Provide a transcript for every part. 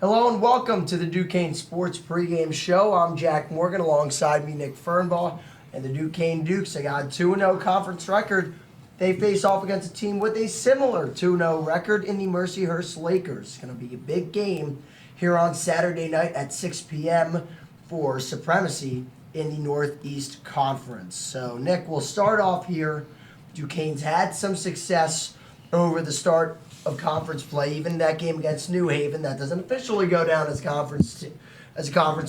Hello and welcome to the Duquesne Sports Pregame Show. I'm Jack Morgan, alongside me Nick Fernbaugh and the Duquesne Dukes. They got a 2-0 conference record. They face off against a team with a similar 2-0 record in the Mercyhurst Lakers. It's going to be a big game here on Saturday night at 6 p.m. for supremacy in the Northeast Conference. So, Nick, we'll start off here. Duquesne's had some success over the start of conference play, even that game against New Haven. That doesn't officially go down as a conference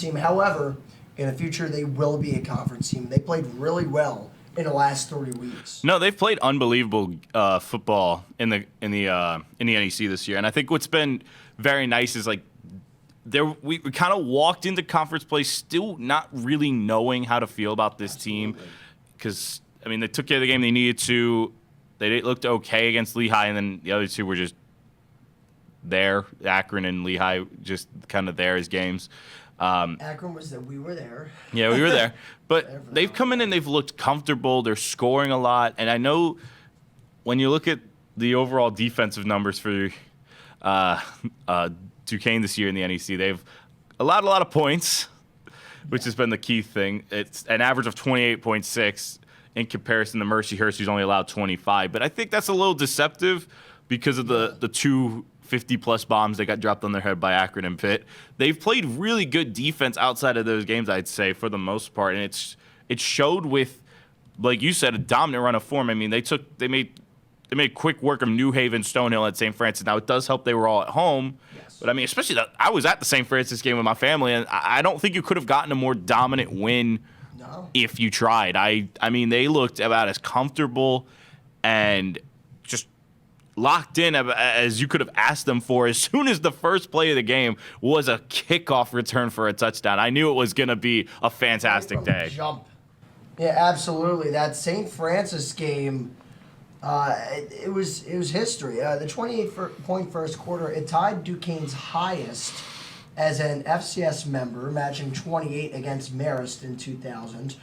team. However, in the future, they will be a conference team. They played really well in the last 30 weeks. No, they've played unbelievable football in the NEC this year, and I think what's been very nice is like we kind of walked into conference play still not really knowing how to feel about this team, because I mean they took care of the game they needed to. They looked okay against Lehigh, and then the other two were just there. Akron and Lehigh just kind of there as games. Akron was that we were there. Yeah, we were there. But they've come in and they've looked comfortable. They're scoring a lot. And I know when you look at the overall defensive numbers for Duquesne this year in the NEC, they've allowed a lot of points, which has been the key thing. It's an average of 28.6 in comparison to Mercyhurst, who's only allowed 25. But I think that's a little deceptive because of the two 50-plus bombs that got dropped on their head by Akron and Pitt. They've played really good defense outside of those games, I'd say, for the most part. And it showed with, like you said, a dominant run of form. I mean, they made quick work of New Haven, Stonehill at St. Francis. Now, it does help they were all at home. Yes. But, I mean, especially I was at the St. Francis game with my family, and I don't think you could have gotten a more dominant win if you tried. I mean, they looked about as comfortable and just locked in as you could have asked them for. As soon as the first play of the game was a kickoff return for a touchdown, I knew it was going to be a fantastic day. Jump. Yeah, absolutely. That St. Francis game, it was history. The 28-point first quarter, it tied Duquesne's highest as an FCS member, matching 28 against Marist in 2000.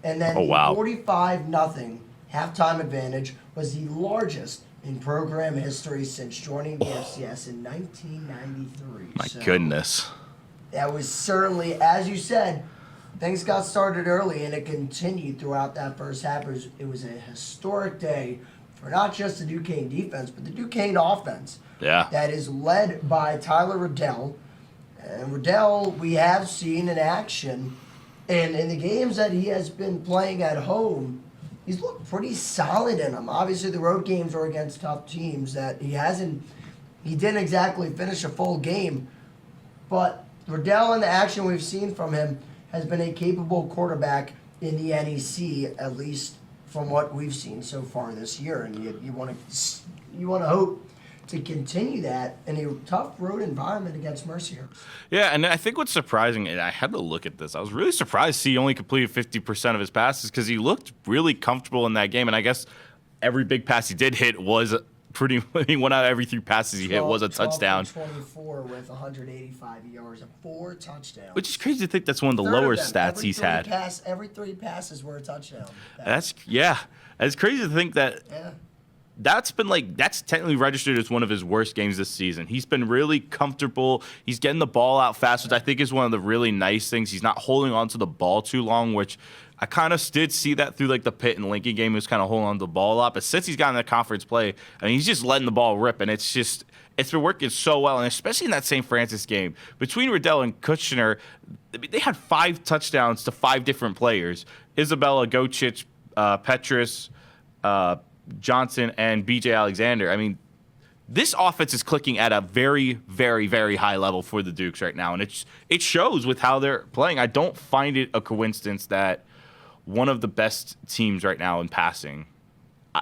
And then 45-0 halftime advantage was the largest in program history since joining the FCS in 1993. My goodness. That was certainly, as you said, things got started early and it continued throughout that first half. It was a historic day for not just the Duquesne defense, but the Duquesne offense. Yeah. That is led by Tyler Riddell. And Riddell, we have seen in action, and in the games that he has been playing at home, he's looked pretty solid in them. Obviously, the road games are against tough teams that he didn't exactly finish a full game. But Riddell, in the action we've seen from him, has been a capable quarterback in the NEC, at least from what we've seen so far this year. And you want to hope to continue that in a tough road environment against Mercyhurst. Yeah, and I think what's surprising, and I had to look at this, I was really surprised to see he only completed 50% of his passes because he looked really comfortable in that game. And I guess every big pass he did hit was pretty, one out of every 3 passes he hit was a touchdown. 24 with 185 yards and 4 touchdowns. Which is crazy to think that's one of the lower stats he's had. Every 3 passes were a touchdown. It's crazy to think that. Yeah. That's technically registered as one of his worst games this season. He's been really comfortable. He's getting the ball out fast, which I think is one of the really nice things. He's not holding on to the ball too long, which I kind of did see that through like the Pitt and Lincoln game. He was kind of holding on to the ball a lot. But since he's gotten the conference play, I mean, he's just letting the ball rip, and it's been working so well. And especially in that St. Francis game, between Riddell and Kushner, they had 5 touchdowns to 5 different players. Isabella, Gocic, Petrus, Johnson, and B.J. Alexander. I mean, this offense is clicking at a very, very, very high level for the Dukes right now, and it shows with how they're playing. I don't find it a coincidence that one of the best teams right now in passing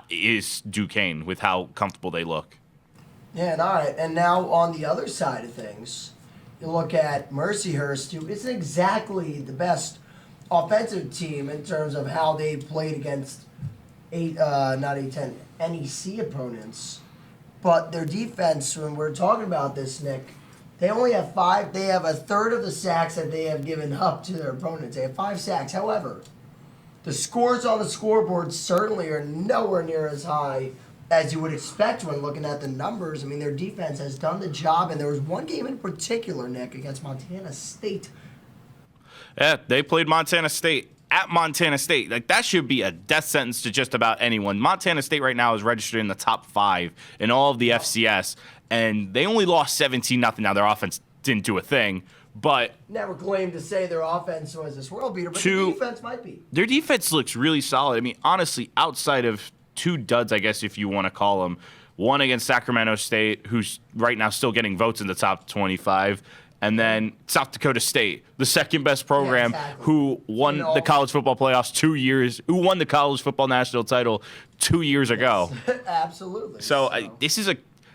is Duquesne with how comfortable they look. Yeah, and all right. And now on the other side of things, you look at Mercyhurst, who isn't exactly the best offensive team in terms of how they played against NEC opponents. But their defense, when we're talking about this, Nick, they only have 5. They have a third of the sacks that they have given up to their opponents. They have 5 sacks. However, the scores on the scoreboard certainly are nowhere near as high as you would expect when looking at the numbers. I mean, their defense has done the job, and there was one game in particular, Nick, against Montana State. Yeah, they played Montana State at Montana State. Like, that should be a death sentence to just about anyone. Montana State right now is registered in the top 5 in all of the FCS, and they only lost 17-0. Now, their offense didn't do a thing, but never claimed to say their offense was this world beater, but their defense might be. Their defense looks really solid. I mean, honestly, outside of 2 duds, I guess, if you want to call them, one against Sacramento State, who's right now still getting votes in the top 25, and then South Dakota State, the second best program, who won the college football playoffs 2 years, who won the college football national title 2 years ago. Absolutely. So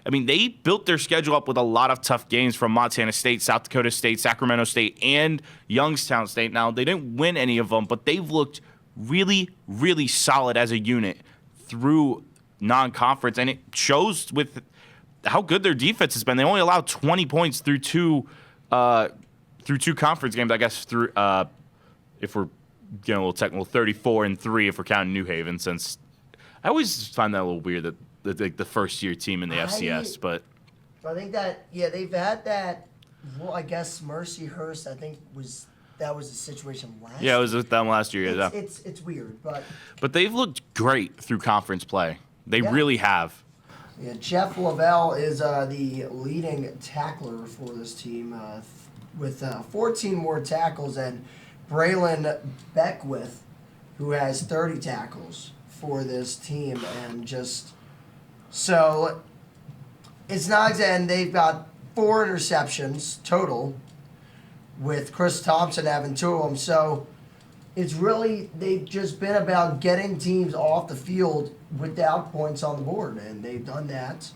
they built their schedule up with a lot of tough games from Montana State, South Dakota State, Sacramento State, and Youngstown State. Now, they didn't win any of them, but they've looked really, really solid as a unit through non-conference, and it shows with how good their defense has been. They only allowed 20 points through two conference games, I guess, through if we're getting a little technical, 34-3 if we're counting New Haven, since I always find that a little weird that the first-year team in the FCS, but I think that, they've had that, well, I guess Mercyhurst, I think, that was the situation last year. Yeah, it was with them last year. It's weird, but they've looked great through conference play. They really have. Yeah, Jeff Lavelle is the leading tackler for this team with 14 more tackles, and Braylon Beckwith, who has 30 tackles for this team, and so it's not, and they've got 4 interceptions total, with Chris Thompson having 2 of them. So it's really, they've just been about getting teams off the field without points on the board, and they've done that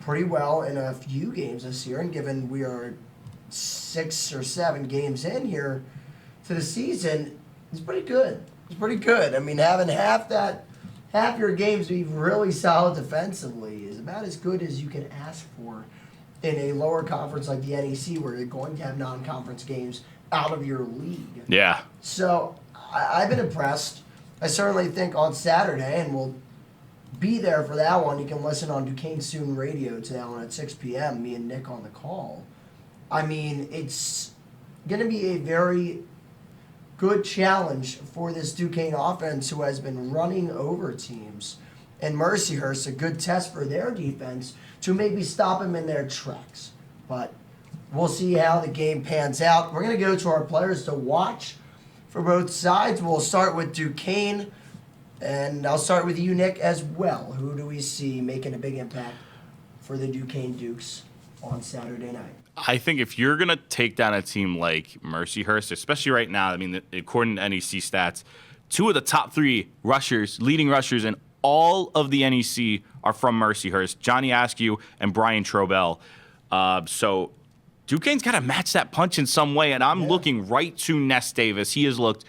pretty well in a few games this year. And given we are 6 or 7 games in here to the season, it's pretty good. It's pretty good. I mean, having half your games be really solid defensively is about as good as you can ask for in a lower conference like the NEC, where you're going to have non-conference games out of your league. Yeah. So I've been impressed. I certainly think on Saturday, and we'll be there for that one. You can listen on Duquesne Student Radio to that one at 6 p.m., me and Nick on the call. I mean, it's going to be a very good challenge for this Duquesne offense, who has been running over teams. And Mercyhurst, a good test for their defense to maybe stop them in their tracks. But we'll see how the game pans out. We're going to go to our players to watch for both sides. We'll start with Duquesne, and I'll start with you, Nick, as well. Who do we see making a big impact for the Duquesne Dukes on Saturday night? I think if you're going to take down a team like Mercyhurst, especially right now, I mean, according to NEC stats, 2 of the top 3 leading rushers in all of the NEC are from Mercyhurst, Johnny Askew and Brian Trobell. So Duquesne's got to match that punch in some way, and I'm looking right to Ness Davis. He has looked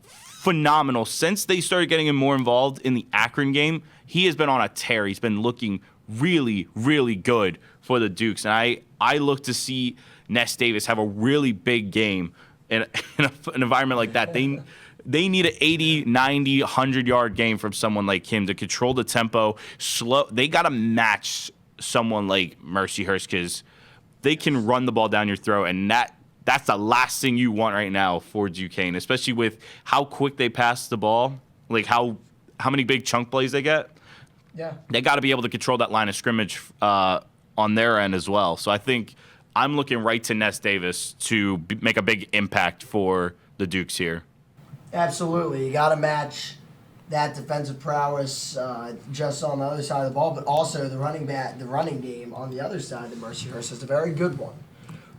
phenomenal since they started getting him more involved in the Akron game. He has been on a tear. He's been looking really, really good for the Dukes, and I look to see Ness Davis have a really big game in an environment like that. They need an 80, 90, 100-yard game from someone like him to control the tempo. They got to match someone like Mercyhurst, because they can run the ball down your throat, and that's the last thing you want right now for Duquesne, especially with how quick they pass the ball, like how many big chunk plays they get. Yeah. They got to be able to control that line of scrimmage on their end as well. So I think I'm looking right to Ness Davis to make a big impact for the Dukes here. Absolutely. You got to match that defensive prowess just on the other side of the ball, but also the running game on the other side of Mercyhurst is a very good one.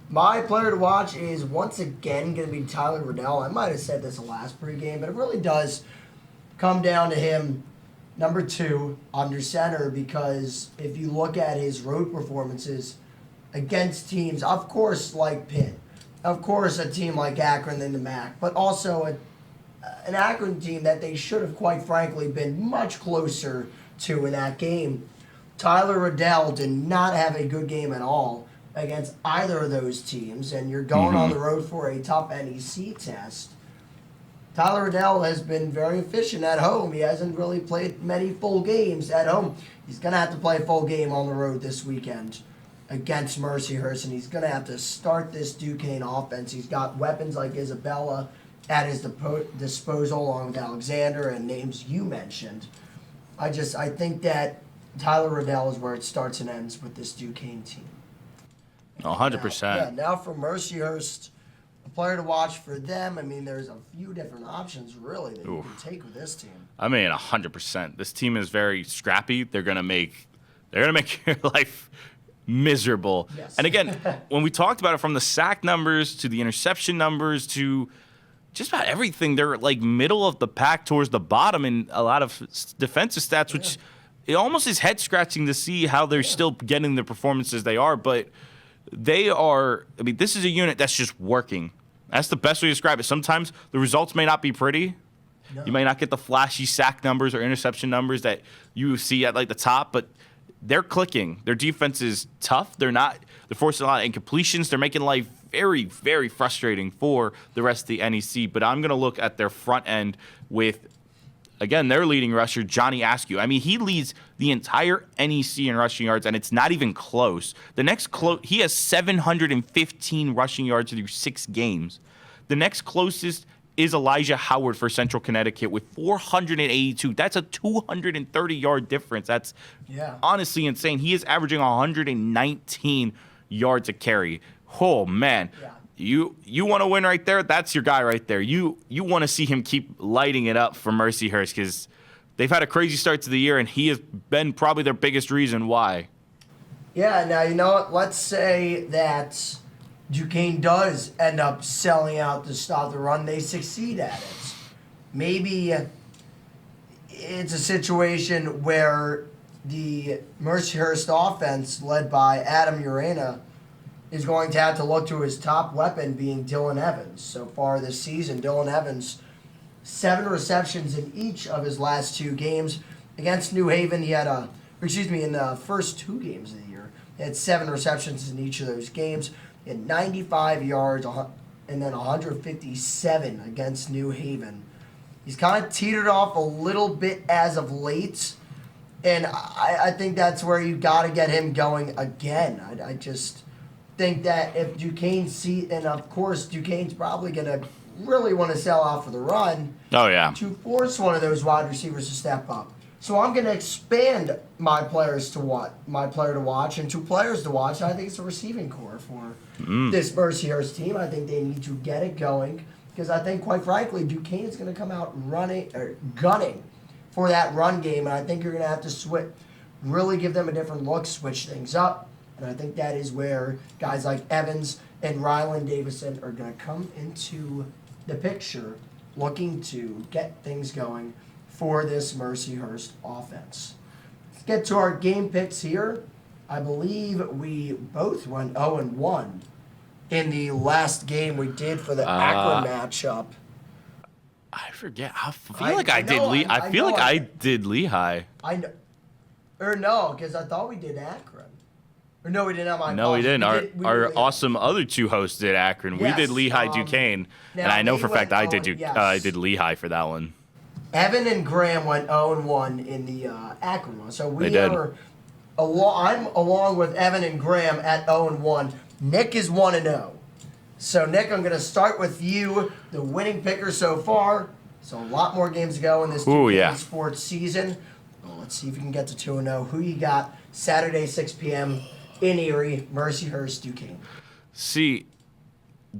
My player to watch is once again going to be Tyler Riddell. I might have said this the last pregame, but it really does come down to him, number 2, under center, because if you look at his road performances against teams, of course, like Pitt, of course, a team like Akron in the MAC, but also an Akron team that they should have, quite frankly, been much closer to in that game. Tyler Riddell did not have a good game at all against either of those teams, and you're going on the road for a tough NEC test. Tyler Riddell has been very efficient at home. He hasn't really played many full games at home. He's going to have to play a full game on the road this weekend against Mercyhurst, and he's going to have to start this Duquesne offense. He's got weapons like Isabella at his disposal, along with Alexander and names you mentioned. I think that Tyler Riddell is where it starts and ends with this Duquesne team. 100%. Now for Mercyhurst, a player to watch for them. I mean, there's a few different options really that you can take with this team. I mean, 100%. This team is very scrappy. They're gonna make your life miserable. Yes. And again, when we talked about it, from the sack numbers to the interception numbers to just about everything, they're like middle of the pack towards the bottom in a lot of defensive stats, which it almost is head scratching to see how they're still getting the performances they are. But they are, I mean, this is a unit that's just working. That's the best way to describe it. Sometimes the results may not be pretty. No. You may not get the flashy sack numbers or interception numbers that you see at like the top, but they're clicking. Their defense is tough. They're forcing a lot of incompletions. They're making life very, very frustrating for the rest of the NEC. But I'm going to look at their front end with, again, their leading rusher, Johnny Askew. I mean, he leads the entire NEC in rushing yards, and it's not even close. The next he has 715 rushing yards through 6 games. The next closest is Elijah Howard for Central Connecticut with 482. That's a 230-yard difference. That's honestly insane. He is averaging 119 yards a carry. Oh, man. Yeah. You want to win right there? That's your guy right there. You want to see him keep lighting it up for Mercyhurst because they've had a crazy start to the year, and he has been probably their biggest reason why. Yeah, now, you know what? Let's say that Duquesne does end up selling out to stop the run. They succeed at it. Maybe it's a situation where the Mercyhurst offense, led by Adam Urena, is going to have to look to his top weapon being Dylan Evans. So far this season, Dylan Evans, 7 receptions in each of his last 2 games. Against New Haven, he had in the first 2 games of the year, he had 7 receptions in each of those games. He had 95 yards and then 157 against New Haven. He's kind of teetered off a little bit as of late, and I think that's where you got to get him going again. I just think that if Duquesne and of course Duquesne's probably going to really want to sell out for the run. Oh, yeah. To force one of those wide receivers to step up. So I'm going to expand my player to watch, and 2 players to watch. I think it's a receiving core for this Mercyhurst team. I think they need to get it going because I think, quite frankly, Duquesne is going to come out gunning for that run game, and I think you're going to have to really give them a different look, switch things up, and I think that is where guys like Evans and Rylan Davison are going to come into the picture, looking to get things going for this Mercyhurst offense. Let's get to our game picks here. I believe we both went 0-1 in the last game we did for the Akron matchup. I forget. I feel like I did Lehigh. I know. Or no, because I thought we did Akron. Or no, we didn't. No, we didn't. Our awesome other 2 hosts did Akron. Yes, we did Lehigh Duquesne, and I know for a fact I did Lehigh for that one. Evan and Graham went 0-1 in the Akron one. So I'm along with Evan and Graham at 0-1. Nick is 1-0. So, Nick, I'm going to start with you, the winning picker so far. So, a lot more games to go in this sports season. Well, let's see if you can get to 2-0. Who you got Saturday, 6 p.m. in Erie, Mercyhurst, Duquesne? See,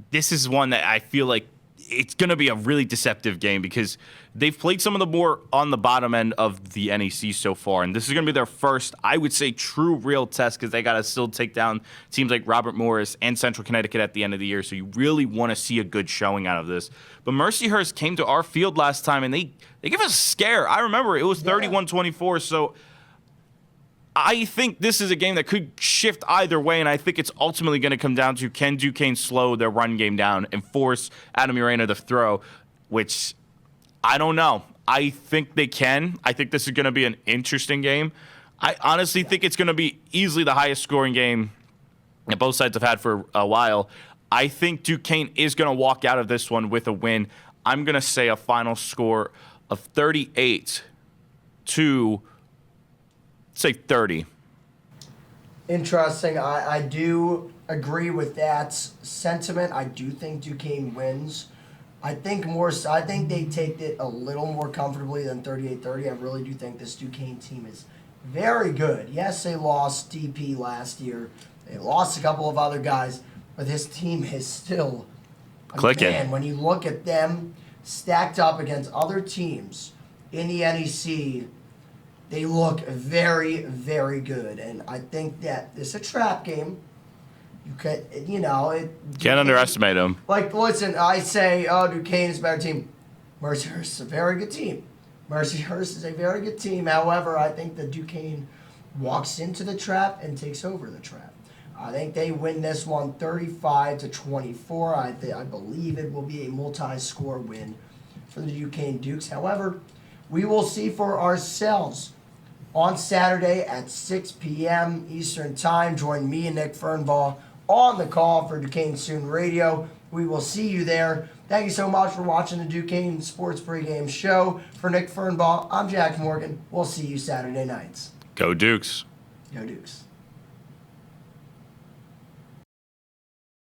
this is one that I feel like it's going to be a really deceptive game because they've played some of the more on the bottom end of the NEC so far, and this is going to be their first, I would say, true real test because they got to still take down teams like Robert Morris and Central Connecticut at the end of the year, so you really want to see a good showing out of this. But Mercyhurst came to our field last time, and they gave us a scare. I remember it was 31-24, so I think this is a game that could shift either way, and I think it's ultimately going to come down to can Duquesne slow their run game down and force Adam Urena to throw, which I don't know. I think they can. I think this is going to be an interesting game. I honestly think it's going to be easily the highest scoring game that both sides have had for a while. I think Duquesne is going to walk out of this one with a win. I'm going to say a final score of 38 to, say, 30. Interesting. I do agree with that sentiment. I do think Duquesne wins. I think they take it a little more comfortably than 38-30. I really do think this Duquesne team is very good. Yes, they lost DP last year. They lost a couple of other guys, but this team is still clicking. Man, when you look at them stacked up against other teams in the NEC, they look very, very good. And I think that it's a trap game. You could, Can't underestimate them. Like, listen, I say, Duquesne is a better team. Mercyhurst is a very good team. Mercyhurst is a very good team. However, I think that Duquesne walks into the trap and takes over the trap. I think they win this one 35-24. I believe it will be a multi-score win for the Duquesne Dukes. However, we will see for ourselves on Saturday at 6 p.m. Eastern Time. Join me and Nick Fernball on the call for Duquesne Soon Radio. We will see you there. Thank you so much for watching the Duquesne Sports Pregame Show. For Nick Fernball, I'm Jack Morgan. We'll see you Saturday nights. Go Dukes. Go Dukes.